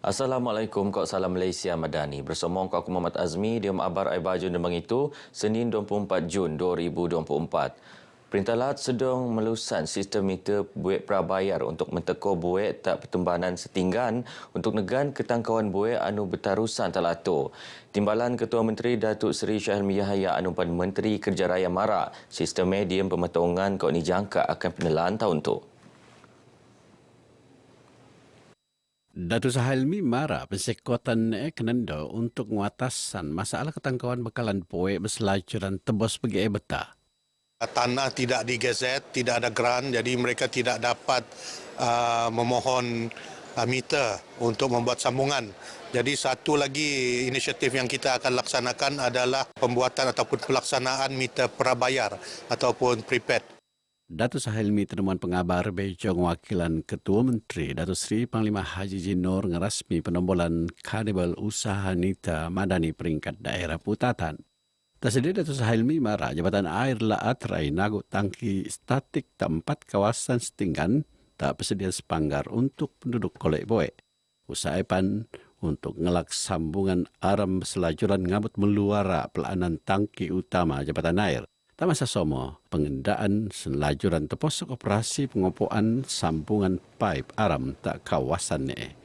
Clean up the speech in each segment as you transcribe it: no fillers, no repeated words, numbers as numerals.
Assalamualaikum, Kak Salam Malaysia Madani. Bersama Kak Muhammad Azmi, dia mengabar ai baju demang itu, Senin 24 Jun 2024. Perintah Lat sedang melusan sistem meter buik prabayar untuk mentekor buik tak pertembanan setinggan untuk negan ketangkauan buik anu bertarusan talato. Timbalan Ketua Menteri Datuk Seri Syahilmi Yahaya anu pan Menteri Kerja Raya Mara, sistem medium pematongan kau ni jangka akan penelan tahun tu. Datuk Sahalmi Mara persekuatan Kenendo untuk menguatasan masalah ketangkauan bekalan poe berselajuran tebos bagi beta. Tanah tidak digazet, tidak ada grant, jadi mereka tidak dapat memohon meter untuk membuat sambungan. Jadi satu lagi inisiatif yang kita akan laksanakan adalah pembuatan ataupun pelaksanaan meter prabayar ataupun prepaid. Datuk Sahalmi temuan pengabar bejong wakilan Ketua Menteri Datuk Seri Panglima Haji Jinor ngerasmi penombolan Karnival Usaha Nita Madani peringkat daerah Putatan. Tersedia Datuk Sahalmi Mara Jabatan Air Laat Rai Nagut tangki statik tempat kawasan setinggan tak bersedia sepanggar untuk penduduk Kolek Boe. Usaipan untuk ngelak sambungan aram selajuran ngabut meluara pelanan tangki utama Jabatan Air. Tak masa somo, pengendaan selajuran terposok operasi pengopoan sambungan paip aram tak kawasan ni.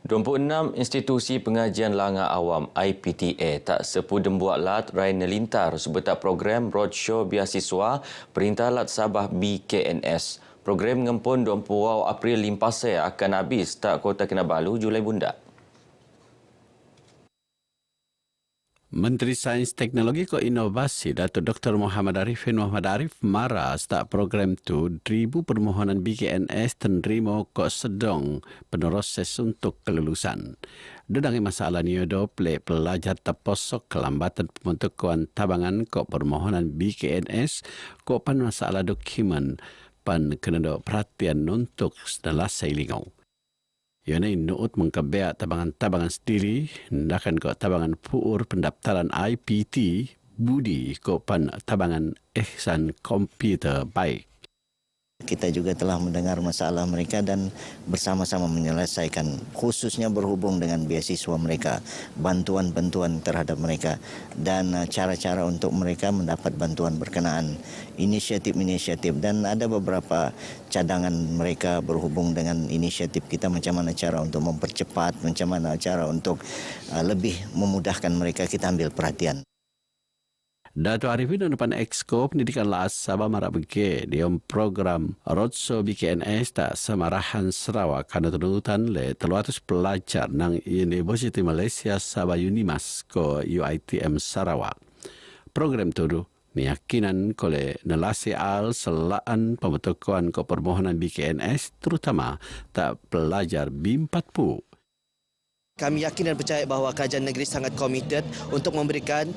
26 institusi pengajian langgar awam IPTA tak sepudem buat lat rai nelintar sebetak program roadshow beasiswa Perintah Lat Sabah BKNS. Program ngempun 20 April limpase akan habis tak Kota Kinabalu Julai Bunda. Menteri Sains Teknologi ko Inovasi Datuk Dr. Muhammad Arifin Muhammad Arif Mara start program tu 1000 permohonan BKNS tenrimo ko sedong peneroses untuk kelulusan. Dedangi masalah niodo plek pelajar terposok kelambatan pembentukan tabangan ko permohonan BKNS ko pan masalah dokumen pan kena perhatian untuk setelah sailingau. Yana nuut mengkebea tabangan-tabangan sendiri, hendakan ke tabangan puur pendaftaran IPT, budi ke pan tabangan ihsan komputer baik. Kita juga telah mendengar masalah mereka dan bersama-sama menyelesaikan, khususnya berhubung dengan beasiswa mereka, bantuan-bantuan terhadap mereka dan cara-cara untuk mereka mendapat bantuan berkenaan, inisiatif-inisiatif dan ada beberapa cadangan mereka berhubung dengan inisiatif kita macam mana cara untuk mempercepat, macam mana cara untuk lebih memudahkan mereka, kita ambil perhatian. Datuk Arifin dan depan Exco Pendidikan Laas Sabah Mara Bege di program Roadshow BKNS tak semarahan Sarawak karena tuntutan le 300 pelajar nang Universiti Malaysia Sabah Unimas ko UiTM Sarawak. Program tu meyakinan kole nelasi al selaan pembentukan ko permohonan BKNS terutama tak pelajar B40. Kami yakin dan percaya bahawa kerajaan negeri sangat komited untuk memberikan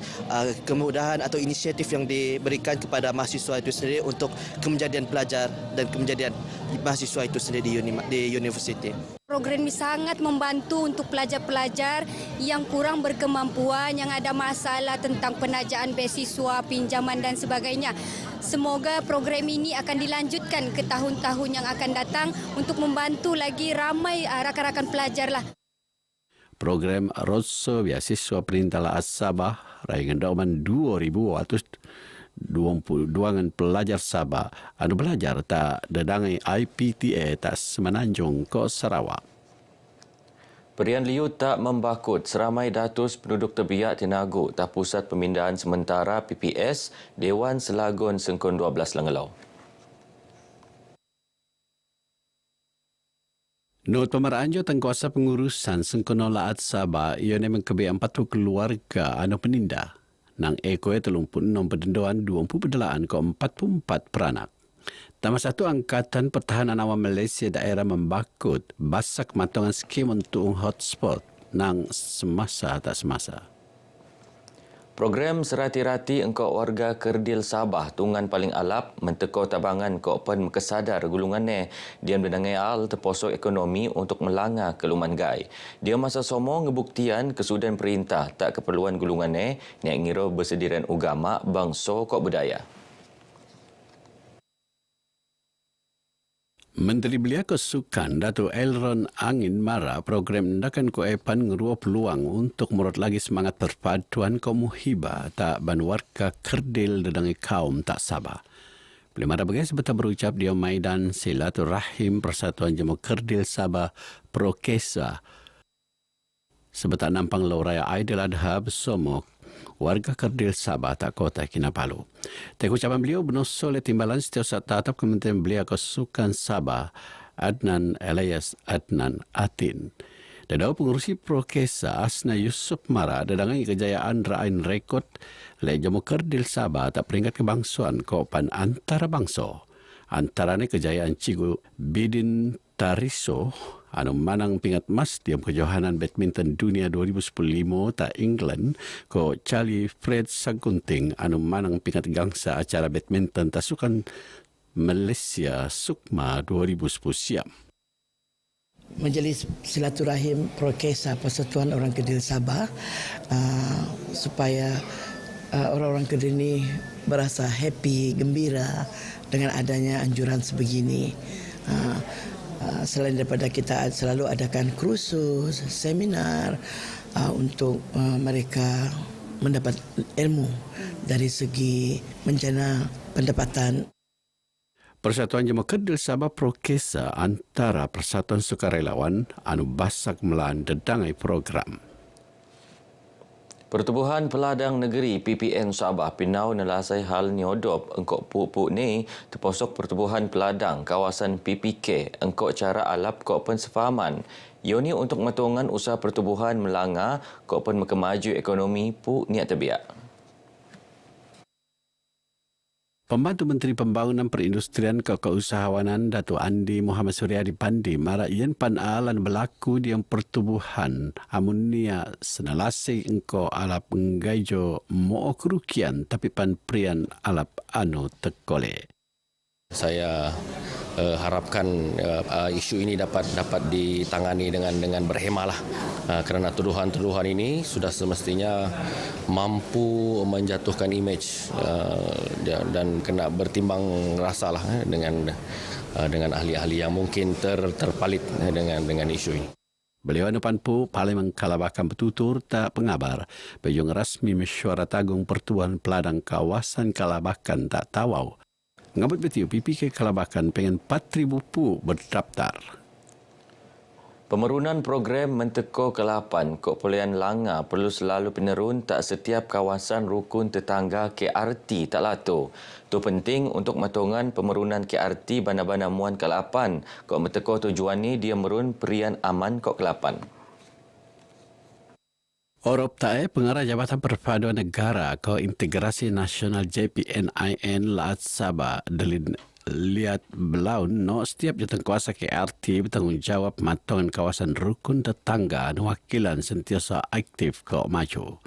kemudahan atau inisiatif yang diberikan kepada mahasiswa itu sendiri untuk kemenjadian pelajar dan kemenjadian mahasiswa itu sendiri di universiti. Program ini sangat membantu untuk pelajar-pelajar yang kurang berkemampuan, yang ada masalah tentang penajaan beasiswa, pinjaman dan sebagainya. Semoga program ini akan dilanjutkan ke tahun-tahun yang akan datang untuk membantu lagi ramai rakan-rakan pelajar lah. Program Roadshow Beasiswa Perintah Laat Sabah Raingan Dauman 2,220 pelajar Sabah anu belajar tak dadangai IPTA tak semenanjung ko Sarawak. Perian liu tak membakut seramai datus penduduk terbiak Tenagu tak pusat pemindahan sementara PPS Dewan Selagon Sengkon 12 Lengelau. Not pemeranja tengkuasa pengurusan Sengkono Laat Sabah ione mengkebe 40 keluarga anu penindah. Nang ekoe 36 pendendoan 20 pedelaan ke 44 peranak. Tambah satu angkatan pertahanan awam Malaysia daerah membakut basak matongan skim untuk hotspot nang semasa tak semasa. Program serati-rati engkau warga Kerdil Sabah tungan paling alap mentekau tabangan kau pen kesadar gulungan dia mendengai al terposok ekonomi untuk melanggar keluman gai. Dia masa somo ngebuktian kesudahan perintah tak keperluan gulungan yang ngiro bersediran agama bangsa kau budaya. Menteri Belia Kesukan Datuk Elron Angin Mara program Ndakan Koepan ngerua peluang untuk merot lagi semangat perpaduan kaum muhibah tak ban warga kerdil dedangi kaum tak Sabah. Beliau Mara bagai sebentar berucap di Maidan Silaturahim Persatuan Jemaah Kerdil Sabah Prokesa sebentar nampang Lauraya Aidil Adha bersama warga kerdil Sabah tak Kota Kinabalu. Tek ucapan beliau benoso oleh Timbalan Setiausaha Tatap Kementerian Belia Kesukan Sabah Adnan Elias Adnan Atin. Dadau pengurusi Prokesa Asna Yusuf Mara dadangai kejayaan rain rekod le Jemaah Kerdil Sabah tak peringkat kebangsuan kopan antara bangsa. Antaranya kejayaan Cigu Bidin Tariso anu manang pingat emas di kejohanan badminton dunia 2015 tak England ko Charlie Fred Sagunting anu manang pingat gangsa acara badminton tasukan Malaysia Sukma 2010 siam. Majlis Silaturahim Prokesa Persatuan Orang Kerdil Sabah supaya orang-orang Kerdil ini berasa happy, gembira dengan adanya anjuran sebegini. Selain daripada kita selalu adakan kursus, seminar untuk mereka mendapat ilmu dari segi menjana pendapatan. Persatuan Jemaah Kerdil Sabah Prokesa antara Persatuan Sukarelawan anu basak melan dedangai program. Pertubuhan Peladang Negeri PPN Sabah Pinau nelasai hal nyodop engkau puk-puk ni terposok Pertubuhan Peladang kawasan PPK engkau cara alap kau pensefahaman. Ioni untuk matungan usaha pertubuhan melanga kau pen mekemaju ekonomi puk niat terbiak. Pembantu Menteri Pembangunan Perindustrian Keusahawanan Datuk Andi Muhammad Suryadi Pandi mara ien panalan berlaku di yang pertubuhan amunia senalasi engko alap ngaijo mo kerukian tapi pan prian alap anu tekole. Saya harapkan isu ini dapat ditangani dengan berhemalah kerana tuduhan-tuduhan ini sudah semestinya mampu menjatuhkan imej dan kena bertimbang rasalah dengan ahli-ahli yang mungkin terpalit dengan isu ini. Beliau Panpu paling mengkalabakan bertutur tak pengabar bejong rasmi mesyuarat agung Pertubuhan Peladang Kawasan Kalabakan tak Tawau. Ngabut betiu PPK Kalabakan pengen 4,000 pu berdaftar. Pemerunan program Menteko ke-8 Kok Polian Langa perlu selalu penerun tak setiap kawasan rukun tetangga KRT tak lato. Itu penting untuk matungan pemerunan KRT Bandar-Bandar Muan ke-8. Kok Menteko tujuan ni dia merun perian aman Kok ke-8. Orop Tae, Pengarah Jabatan Perpaduan Negara Kointegrasi Nasional JPNIN Laat Sabah Delin lihat belaun no setiap jawatan KRT bertanggungjawab matongan kawasan rukun tetangga dan wakilan sentiasa aktif kau maju.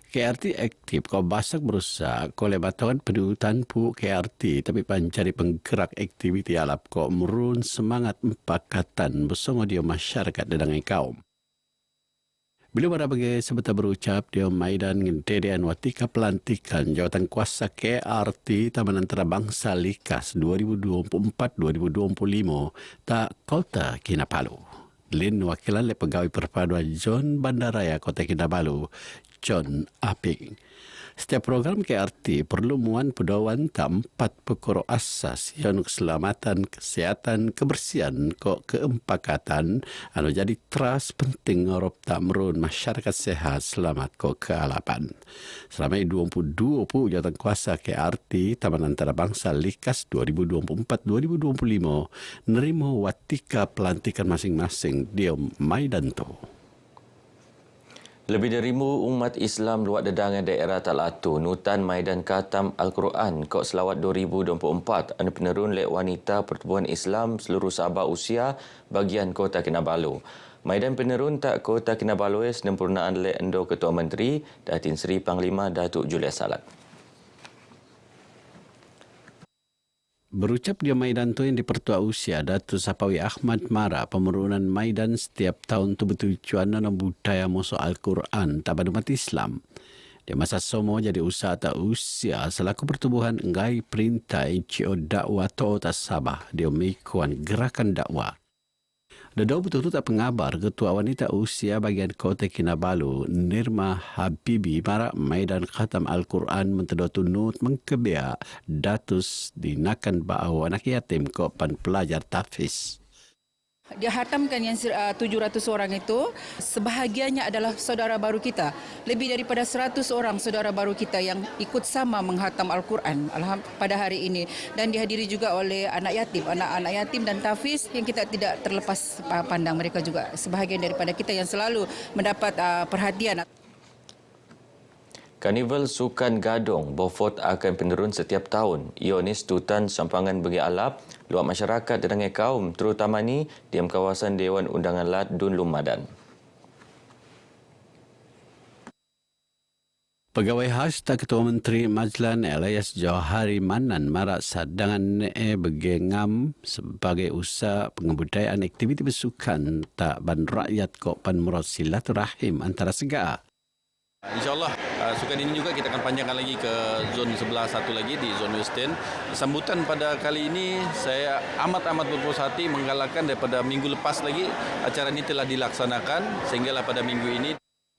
KRT aktif kau basak berusaha kau lebatawan pendudukan pu KRT tapi pancari penggerak aktiviti alap kau merun semangat empakatan bersama dia masyarakat dengan kaum. Beliau pada bagi sebentar berucap di Maidan Ngentedian Watika Pelantikan Jawatan Kuasa KRT Taman Antarabangsa Likas 2024-2025 tak Kota Kinabalu. Lin wakilan le pegawai perpaduan Zon Bandaraya Kota Kinabalu, John Aping. Setiap program KRT perlu muan pedoman tak 4 perkara asas yang keselamatan, kesihatan, kebersihan, keempakatan anu jadi trust penting ngorop tak merun masyarakat sehat selamat kealapan. Selama 22 jawatan kuasa KRT Taman Antarabangsa Likas 2024-2025 nerima watika pelantikan masing-masing di Maidan tu. Lebih dari 1,000 umat Islam luar dedangan daerah Talatu, Nutan Maidan Khatam Al-Quran Kok Selawat 2024 anu penerun lek wanita Pertubuhan Islam seluruh Sabah usia bagian Kota Kinabalu. Maidan penerun tak Kota Kinabalu sempurnaan lek Endo Ketua Menteri Datin Seri Panglima Datuk Julius Salat. Berucap di Maidan tu yang dipertua usia Datuk Sapawi Ahmad Mara pemerunan Maidan setiap tahun tu bertujuan dalam budaya musuh Al-Quran tabad umat Islam. Di masa somo jadi usaha tak usia selaku pertubuhan ngai perintah NGO dakwah To'ota Sabah dia mengikuan gerakan dakwah. Dadau betul-betul tak pengabar Ketua Wanita Usia bagian Kota Kinabalu Nirma Habibi marak Maidan Khatam Al-Quran mentedotun mengkebia datus dinakan ba'au anak yatim kopan pelajar tahfiz. Dia hatamkan yang 700 orang itu, sebahagiannya adalah saudara baru kita. Lebih daripada 100 orang saudara baru kita yang ikut sama menghatam Al-Quran pada hari ini. Dan dihadiri juga oleh anak-anak yatim dan tahfiz yang kita tidak terlepas pandang mereka juga. Sebahagian daripada kita yang selalu mendapat perhatian. Karnival Sukan Gadong Beaufort akan penurun setiap tahun. Ionis tutan sampangan bagi alap, luar masyarakat dan kaum terutama ni diam kawasan Dewan Undangan Lat Dun Lumadan. Pegawai khas tak Ketua Menteri Majlan Elias Johari Manan marak sadangan begengam sebagai usaha pengebudayaan aktiviti bersukan tak ban rakyat kok pan murad silaturahim antara segala. InsyaAllah sukan ini juga kita akan panjangkan lagi ke zon sebelah satu lagi di zon Western. Sambutan pada kali ini saya amat-amat berpuas hati menggalakkan daripada minggu lepas lagi acara ini telah dilaksanakan sehinggalah pada minggu ini.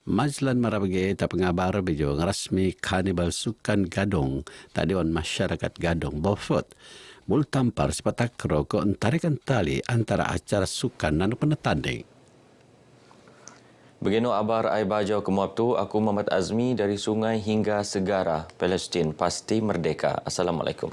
Majlan marabagi tak pengabar bejo rasmi Karnival Sukan Gadong tak Dewan Masyarakat Gadong Beaufort. Bul tampar sepatakro ko entarikan tali antara acara sukan dan penetanding. Begino abar ai bajau kemuap tu, aku Muhammad Azmi dari sungai hingga segara Palestin pasti merdeka. Assalamualaikum.